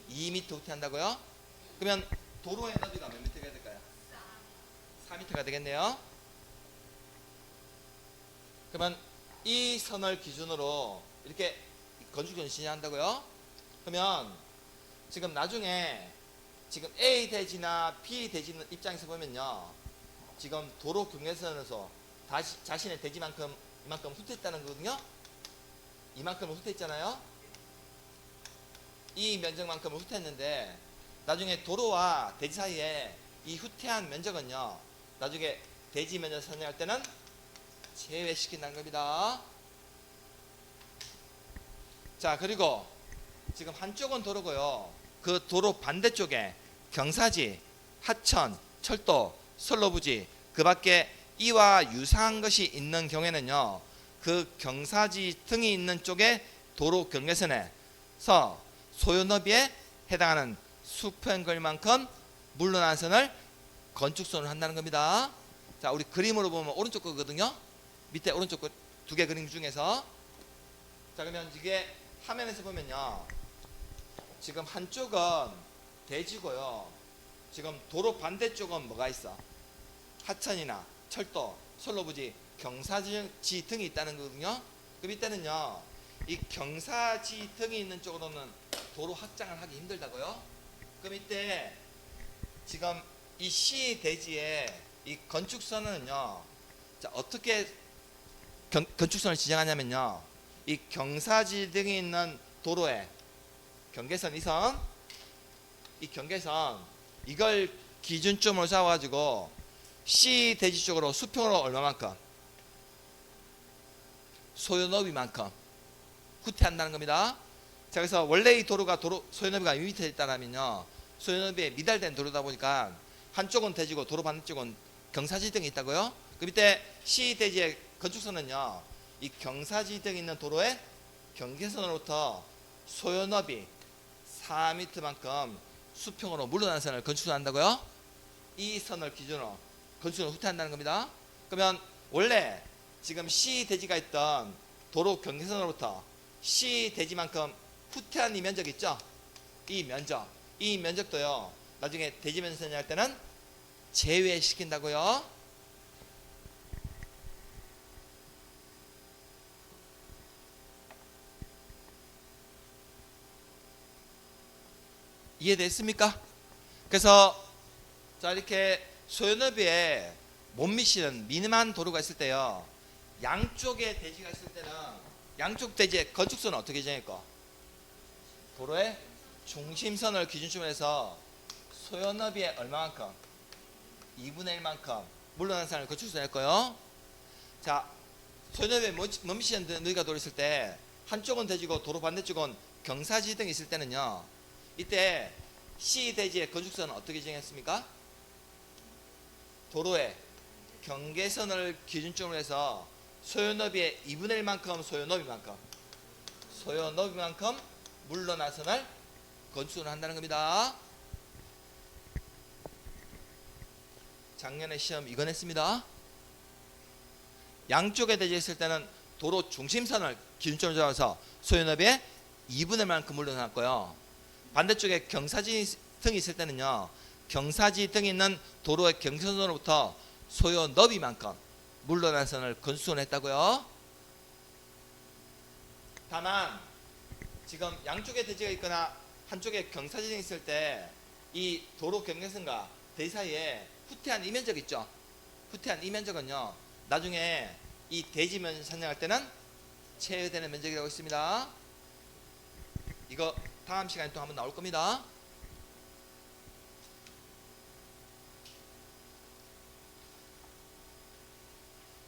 2m 후퇴한다고요. 그러면 도로의 너비가 몇 미터가 될까요? 4m가 되겠네요. 그러면 이 선을 기준으로 이렇게 건축선을 진행한다고요. 그러면 지금 나중에 지금 A 대지나 B 대지 입장에서 보면요, 지금 도로 경계선에서 다시 자신의 대지만큼 이만큼 후퇴했다는 거거든요. 이만큼을 후퇴했잖아요. 이 면적만큼을 후퇴했는데 나중에 도로와 대지 사이에 이 후퇴한 면적은요, 나중에 대지 면적 선정할 때는 제외시킨다는 겁니다. 자, 그리고 지금 한쪽은 도로고요, 그 도로 반대쪽에 경사지, 하천, 철도, 선로부지, 그 밖에 이와 유사한 것이 있는 경우에는요, 그 경사지 등이 있는 쪽에 도로 경계선에서 소요너비에 해당하는 수평거리만큼 물러난 선을 건축선을 한다는 겁니다. 자, 우리 그림으로 보면 오른쪽 거거든요. 밑에 오른쪽 거 2개 그림 중에서, 자, 그러면 이게 화면에서 보면요, 지금 한쪽은 대지고요, 지금 도로 반대쪽은 뭐가 있어? 하천이나 철도, 선로부지, 경사지 등이 있다는 거거든요. 그 밑에는요, 이 경사지 등이 있는 쪽으로는 도로 확장을 하기 힘들다고요. 그 밑에 지금 이 C 대지의 이 건축선은요, 자, 어떻게 건축선을 지정하냐면요, 이 경사지 등이 있는 도로에 경계선, 이 경계선, 이걸 기준점으로 잡아가지고 C 대지 쪽으로 수평으로 얼마만큼? 소요너비만큼 후퇴한다는 겁니다. 자, 그래서 원래 이 도로가 소요너비가 2m 있다면요, 소요너비에 미달된 도로다 보니까 한쪽은 대지고 도로 반대쪽은 경사지 등이 있다고요. 그 밑에 C 대지의 건축선은요, 이 경사지 등이 있는 도로의 경계선으로부터 소요너비 4m만큼 수평으로 물러나는 선을 건축선한다고요. 이 선을 기준으로 건축선을 후퇴한다는 겁니다. 그러면 원래 지금 C 대지가 있던 도로 경계선으로부터 C 대지만큼 후퇴한 이 면적 있죠? 이 면적도요, 나중에 대지 면선을 할 때는 제외시킨다고요. 이해됐습니까? 그래서 자, 이렇게 소요너비에 못 미치는 미니만 도로가 있을 때요, 양쪽에 대지가 있을 때는 양쪽 대지의 건축선은 어떻게 정할까? 도로의 중심선을 기준점으로 해서 소요너비의 얼마만큼? 2분의 1만큼 물러난 선을 건축선 할 거예요. 자, 소요너비에 못 미치는 너비가 도로 있을 때 한쪽은 대지고 도로 반대쪽은 경사지 등이 있을 때는요, 이때 C 대지의 건축선은 어떻게 정했습니까? 도로의 경계선을 기준점으로 해서 소요너비의 2분의 1만큼 소요너비만큼 물러나선을 건축을 한다는 겁니다. 작년에 시험 이거 냈습니다. 양쪽에 대지에 있을 때는 도로 중심선을 기준점으로 잡아서 소요너비의 2분의 1만큼 물러났고요. 반대쪽에 경사지 등이 있을 때는요, 경사지 등이 있는 도로의 경선으로부터 소요 너비만큼 물러난 선을 건수했다고요. 다만 지금 양쪽에 대지가 있거나 한쪽에 경사지 등이 있을 때 이 도로 경계선과 대지 사이에 후퇴한 이면적 있죠. 후퇴한 이면적은요, 나중에 이 대지 면적 산정할 때는 제외되는 면적이라고 있습니다. 이거 다음 시간에 또 한번 나올 겁니다.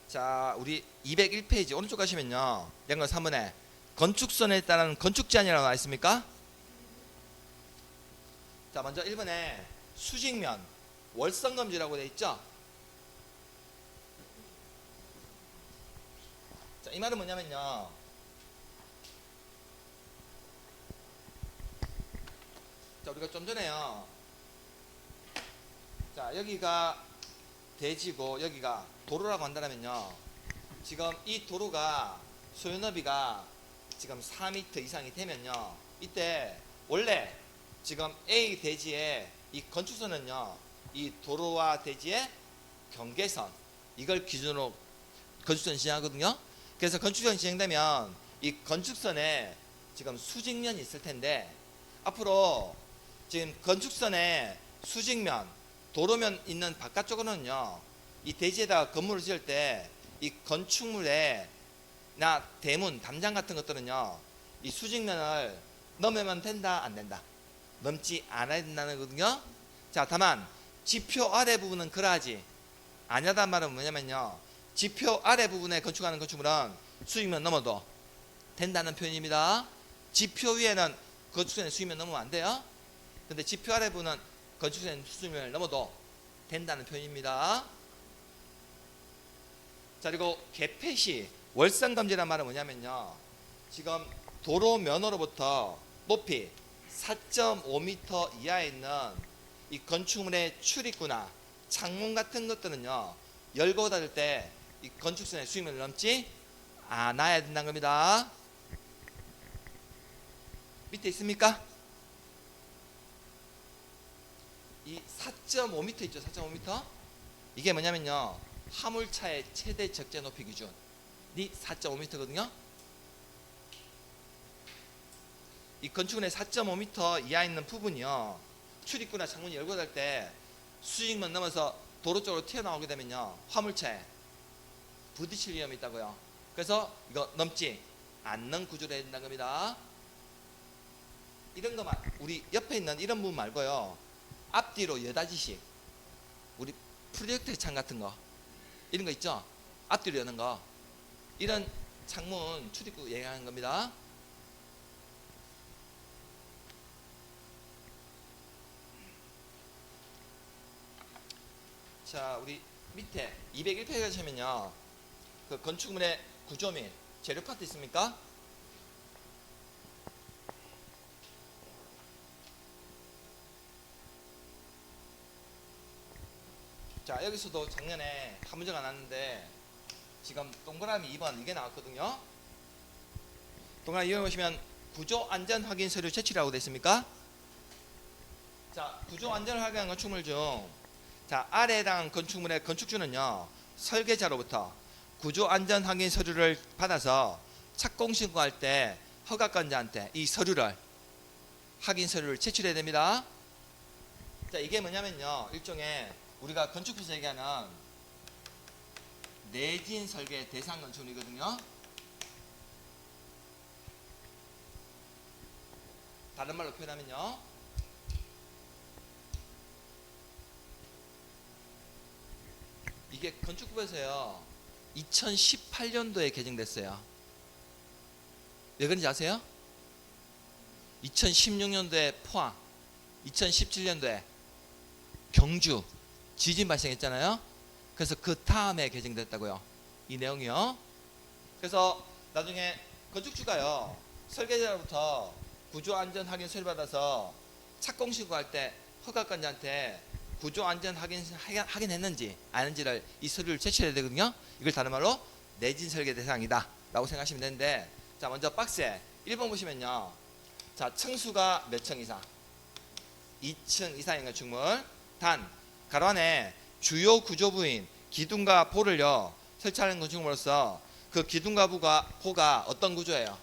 자, 우리 201페이지 오른쪽 가시면요, 양거 3번에 건축선에 따른 건축 제한이라고 나와 있습니까? 자, 먼저 1번에 수직면 월성검지라고 되어 있죠. 자, 이 말은 뭐냐면요, 자, 우리가 좀 전에요, 자, 여기가 대지고 여기가 도로라고 한다면요, 지금 이 도로가 소요너비가 지금 4m 이상이 되면요, 이때 원래 지금 A 대지의 이 건축선은요, 이 도로와 대지의 경계선, 이걸 기준으로 건축선이 진행하거든요. 그래서 건축선이 진행되면 이 건축선에 지금 수직면이 있을 텐데, 앞으로 지금 건축선에 수직면, 도로면 있는 바깥쪽으로는요, 이 대지에다가 건물을 지을 때 이 건축물에 나 대문, 담장 같은 것들은요, 이 수직면을 넘으면 된다, 안 된다? 넘지 않아야 된다는 거거든요. 자, 다만 지표 아래 부분은 그러하지 아니하단 말은 뭐냐면요, 지표 아래 부분에 건축하는 건축물은 수직면 넘어도 된다는 표현입니다. 지표 위에는 건축선의 수직면 넘으면 안 돼요. 근데 지표 아래 부분은 건축선의 수직면을 넘어도 된다는 표현입니다. 자, 그리고 개폐시 월성검지란 말은 뭐냐면요, 지금 도로 면으로부터 높이 4.5m 이하에 있는 이 건축물의 출입구나 창문 같은 것들은요, 열고 닫을 때 이 건축선의 수익면을 넘지 않아야 된다는 겁니다. 밑에 있습니까? 이 4.5m 있죠. 4.5m. 이게 뭐냐면요, 화물차의 최대 적재 높이 기준이 4.5m거든요. 이 건축물의 4.5m 이하에 있는 부분이요, 출입구나 창문이 열고 닫을 때 수직면 넘어서 도로 쪽으로 튀어나오게 되면요, 화물차에 부딪힐 위험이 있다고요. 그래서 이거 넘지 않는 구조로 해야 된다는 겁니다. 이런 것만, 우리 옆에 있는 이런 부분 말고요, 앞뒤로 여닫이식, 우리 프로젝트 창 같은 거, 이런 거 있죠, 앞뒤로 여는 거, 이런 창문 출입구 얘기하는 겁니다. 자, 우리 밑에 201페이지 가시면요, 그 건축물의 구조 및 재료 파트 있습니까? 자, 여기서도 작년에 한 문제가 나왔는데 지금 동그라미 2번 이게 나왔거든요. 동그라미 2번 보시면 구조 안전 확인 서류 제출이라고 되어 있습니까? 자, 구조 안전을 확인한 건축물 중, 자, 아래에 해당한 건축물의 건축주는요, 설계자로부터 구조 안전 확인 서류를 받아서 착공 신고할 때 허가권자한테 이 서류를, 확인 서류를 제출해야 됩니다. 자, 이게 뭐냐면요, 일종의 우리가 건축부에서 얘기하는 내진 설계 대상 건축물이거든요. 다른 말로 표현하면요, 이게 건축부에서요 2018년도에 개정됐어요. 왜 그런지 아세요? 2016년도에 포항, 2017년도에 경주 지진 발생했잖아요. 그래서 그 다음에 개정됐다고요. 이 내용이요. 그래서 나중에 건축주가요 설계자로부터 구조안전 확인 서류 받아서 착공 신고할 때 허가권자한테 구조안전 확인했는지 아닌지를 이 서류를 제출해야 되거든요. 이걸 다른 말로 내진 설계 대상이다 라고 생각하시면 되는데, 자 먼저 박스에 1번 보시면요, 자 층수가 몇 층 이상, 2층 이상인 건축물, 단 가로 안에 주요 구조부인 기둥과 보를요 설치하는 건축물로서 그 기둥과 보가 어떤 구조예요?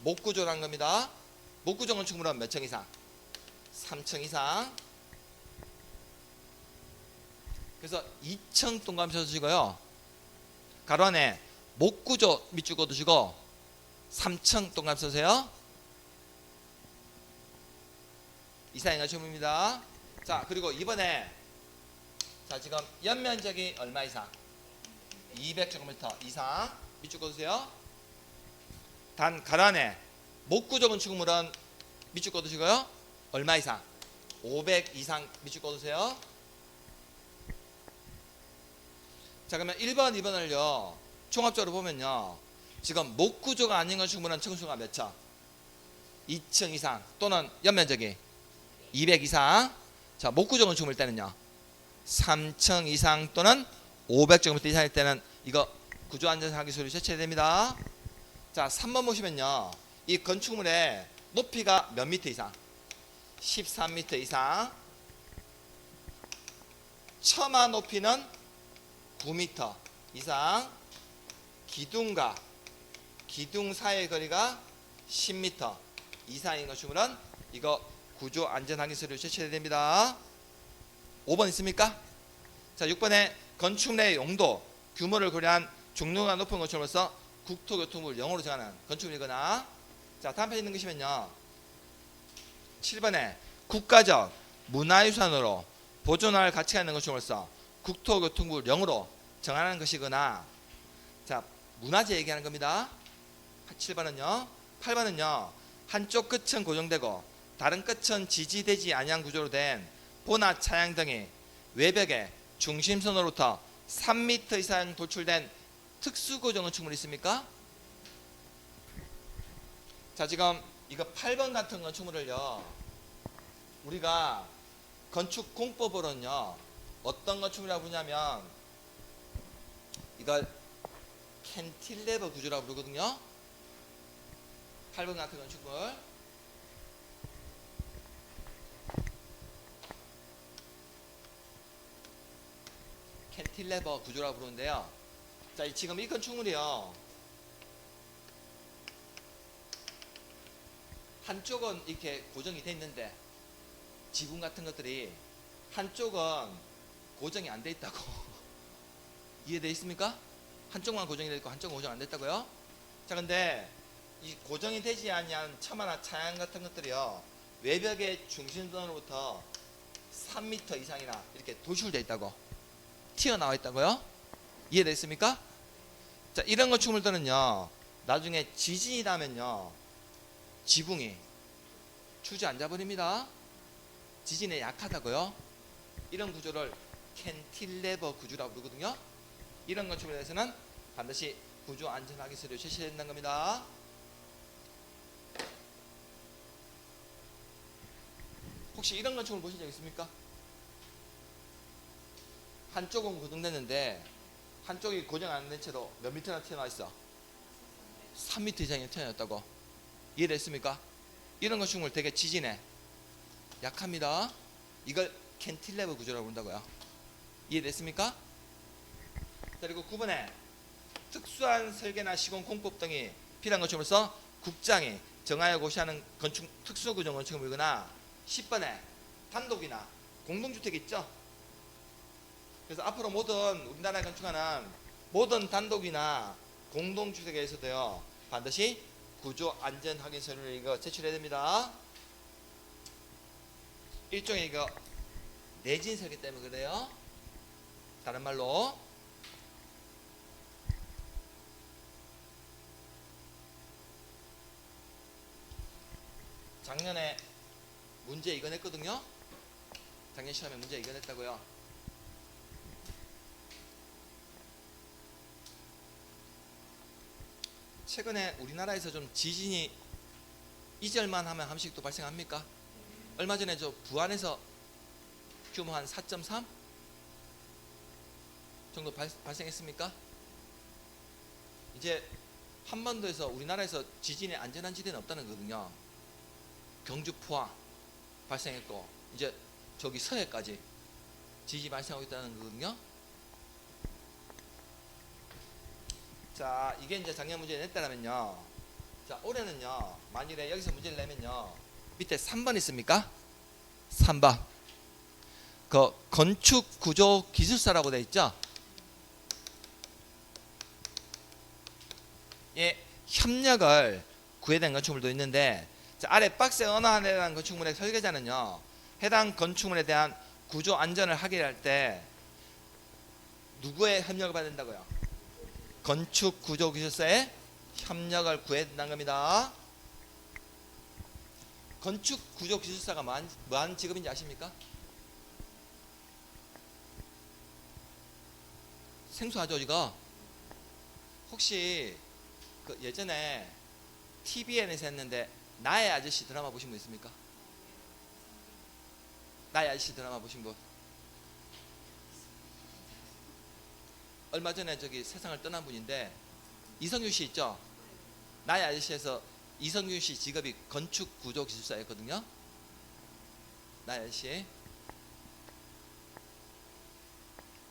목구조라는 겁니다. 목구조 건축물은 몇 층 이상? 3층 이상. 그래서 2층 동그라미 쳐주시고요, 가로 안에 목구조 밑줄 그어두시고 3층 동그라미 쳐주세요. 이상인 건축물입니다. 자 그리고 이번에 자 지금 연면적이 얼마 이상? 200제곱미터 이상 밑줄 그어주세요. 단 가로 안에 목구조 건축물은 밑줄 그어두시고요, 얼마 이상? 500 이상 밑줄 그어두세요. 자 그러면 1번 2번을요 종합적으로 보면요, 지금 목구조가 아닌 건축물은 층수가 몇 층? 2층 이상 또는 연면적이 200 이상. 자 목구조 건축물 때는요 3층 이상 또는 500제곱미터 이상일 때는 이거 구조안전하기 서류 제출해야 됩니다. 자 3번 보시면요, 이 건축물의 높이가 몇 미터 이상? 13m 이상. 처마 높이는 9m 이상. 기둥과 기둥 사이의 거리가 10m 이상인 건축물은 이거 구조안전하기 서류 제출해야 됩니다. 5번 있습니까? 자 6번에 건축물의 용도, 규모를 고려한 종류가 높은 건축물로서 국토교통부를 0으로 정하는 건축물이거나, 자 다음 페이지 있는 것이면요 7번에 국가적 문화유산으로 보존할 가치가 있는 건축물로서 국토교통부를 0으로 정하는 것이거나, 자 문화재 얘기하는 겁니다. 7번은요. 8번은요 한쪽 끝은 고정되고 다른 끝은 지지되지 아니한 구조로 된 보나 차양 등이 외벽의 중심선으로부터 3m 이상 돌출된 특수구조 건축물이 있습니까? 자 지금 이거 8번 같은 건축물을요 우리가 건축공법으로는요 어떤 건축물이라고 부르냐면 이걸 캔틸레버 구조라고 부르거든요. 8번 같은 건축물, 캔틸레버 구조라고 부르는데요. 자 지금 이 건축물이요 한쪽은 이렇게 고정이 돼 있는데 지붕 같은 것들이 한쪽은 고정이 안 돼 있다고 이해되어 있습니까? 한쪽만 고정이 되어 있고 한쪽은 고정 안 됐다고요? 자 근데 이 고정이 되지 아니한 처마나 차양 같은 것들이요 외벽의 중심선으로부터 3m 이상이나 이렇게 도출되어 있다고, 튀어나와 있다고요? 이해됐습니까? 자 이런 건축물들은요 나중에 지진이 나면요 지붕이 주저앉아 버립니다. 지진에 약하다고요. 이런 구조를 캔틸레버 구조라고 부르거든요. 이런 건축물에 대해서는 반드시 구조안전하기 서류 제시해야 된다는 겁니다. 혹시 이런 건축물 보신 적 있습니까? 한쪽은 고정됐는데 한쪽이 고정 안 된 채로 몇 미터나 튀어나와 있어? 3m 이상이 튀어나왔다고. 이해됐습니까? 이런 건축물 되게 지진에 약합니다. 이걸 캔틸레버 구조라고 부른다고요. 이해됐습니까? 자, 그리고 9번에 특수한 설계나 시공 공법 등이 필요한 건축물로서 국장이 정하여 고시하는 건축 특수구조 건축물이거나, 10번에 단독이나 공동주택 있죠? 그래서 앞으로 모든 우리나라에 건축하는 모든 단독이나 공동주택에서도요 반드시 구조안전 확인 서류를 이거 제출해야 됩니다. 일종의 이거 내진 설계 때문에 그래요. 다른 말로 작년에 문제 이거 냈거든요. 작년 시험에 문제 이거 냈다고요. 최근에 우리나라에서 좀 지진이 이절만 하면 한 번씩 또 발생합니까? 얼마 전에 저 부안에서 규모 한 4.3 정도 발생했습니까? 이제 한반도에서 우리나라에서 지진이 안전한 지대는 없다는 거거든요. 경주 포항 발생했고 이제 저기 서해까지 지진이 발생하고 있다는 거거든요. 자, 이게 이제 작년 문제 냈다면요. 자, 올해는요. 만일에 여기서 문제를 내면요. 밑에 3번 있습니까? 3번. 그 건축 구조 기술사라고 되어 있죠? 예, 협력을 구해야 되는 건축물도 있는데, 자, 아래 박스에 어느 하나에 대한 건축물의 설계자는요. 해당 건축물에 대한 구조 안전을 확인할 때 누구의 협력을 받아야 된다고요? 건축 구조 기술사의 협력을 구해야 된다는 겁니다. 건축 구조 기술사가 뭐하는 직업인지 아십니까? 생소하죠, 이거? 혹시 그 예전에 TVN에서 했는데 나의 아저씨 드라마 보신 분 있습니까? 나의 아저씨 드라마 보신 분? 얼마 전에 저기 세상을 떠난 분인데 이성규 씨 있죠? 나의 아저씨에서 이성규 씨 직업이 건축 구조 기술사였거든요. 나의 아저씨,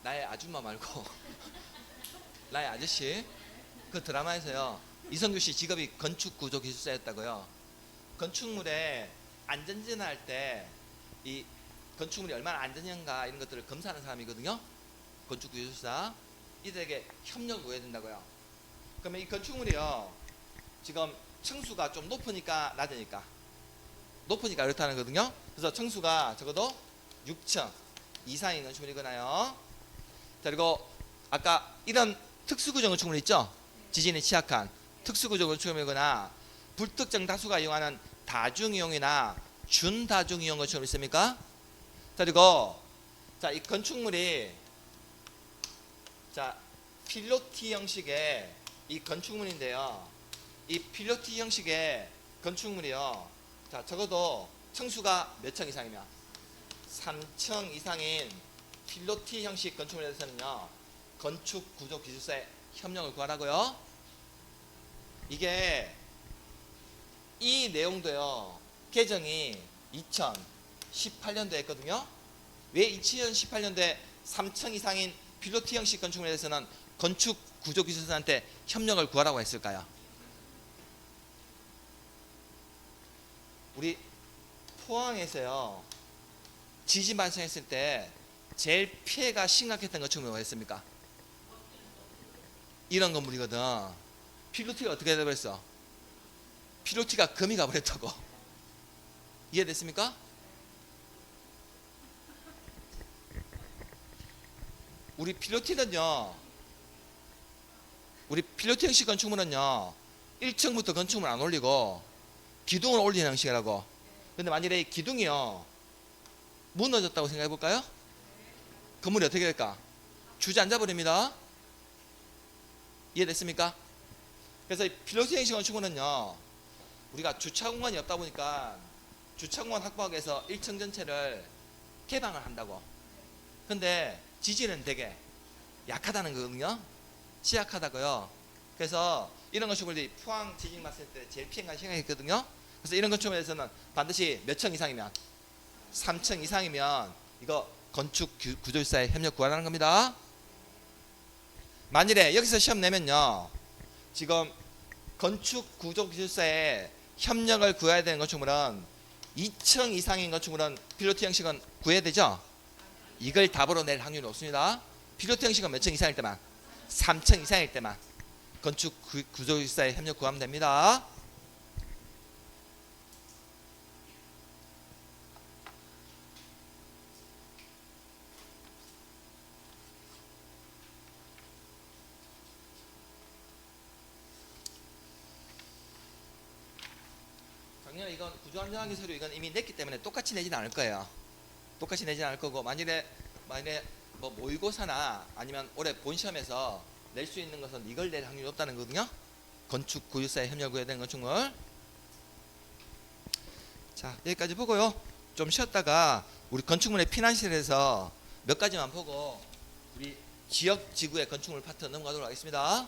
나의 아줌마 말고 나의 아저씨 그 드라마에서요. 이성규 씨 직업이 건축 구조 기술사였다고요. 건축물에 안전진화할 때 이 건축물이 얼마나 안전한가 이런 것들을 검사하는 사람이거든요. 건축 기술사. 이들에게 협력을 구해야 된다고요. 그러면 이 건축물이요. 지금 층수가 좀 높으니까 낮으니까 높으니까 그렇다는 거거든요. 그래서 층수가 적어도 6층 이상인 건축물이거나요. 자, 그리고 아까 이런 특수구조 건축물 있죠? 지진에 취약한 특수구조 건축물이거나 불특정 다수가 이용하는 다중이용이나 준다중이용 건축물 있습니까? 자, 그리고 자, 이 건축물이 자, 필로티 형식의 이 건축물인데요. 이 필로티 형식의 건축물이요. 자, 적어도 층수가 몇 층 이상이면 3층 이상인 필로티 형식 건축물에 대해서는요. 건축 구조 기술사의 협력을 구하라고요. 이게 이 내용도요. 개정이 2018년도에 했거든요. 왜 2018년도에 3층 이상인 필로티 형식 건축물에 대해서는 건축 구조 기술사한테 협력을 구하라고 했을까요? 우리 포항에서요. 지진 발생했을 때 제일 피해가 심각했던 건축물이 뭐였습니까? 이런 건물이거든. 필로티가 어떻게 되버렸어? 필로티가 금이 가버렸다고. 이해됐습니까? 우리 필로티는요. 우리 필로티 형식 건축물은요. 1층부터 건축물 안 올리고 기둥을 올리는 형식이라고. 근데 만일에 이 기둥이요. 무너졌다고 생각해 볼까요? 건물이 어떻게 될까? 주저앉아 버립니다. 이해됐습니까? 그래서 이 필로티 형식 건축물은요. 우리가 주차 공간이 없다 보니까 주차 공간 확보하기 위해서 1층 전체를 개방을 한다고. 근데 지진은 되게 약하다는 거거든요. 취약하다고요. 그래서 이런 건축물들이 포항 지진 봤을 때 제일 피해가 심각했거든요. 그래서 이런 건축물에 대해서는 반드시 몇 층 이상이면 3층 이상이면 이거 건축 구조사의 협력 구하라는 겁니다. 만일에 여기서 시험 내면요. 지금 건축 구조 기술사의 협력을 구해야 되는 건축물은 2층 이상인 건축물은 필로티 형식은 구해야 되죠. 이걸 답으로 낼 확률이 없습니다. 필로티 형식은 몇 층 이상일 때만 3층 이상일 때만 건축 구조 기술사의 협력 구하면 됩니다. 작년에 이건 구조안전하기 서류 이건 이미 냈기 때문에 똑같이 내지는 않을 거예요. 똑같이 내지는 않을 거고 만일에 뭐 모의고사나 아니면 올해 본 시험에서 낼 수 있는 것은 이걸 낼 확률이 없다는 거거든요. 건축 구입사에 협력을 구해야 되는 건축물. 자, 여기까지 보고요. 좀 쉬었다가 우리 건축물의 피난실에서 몇 가지만 보고 우리 지역 지구의 건축물 파트 넘어가도록 하겠습니다.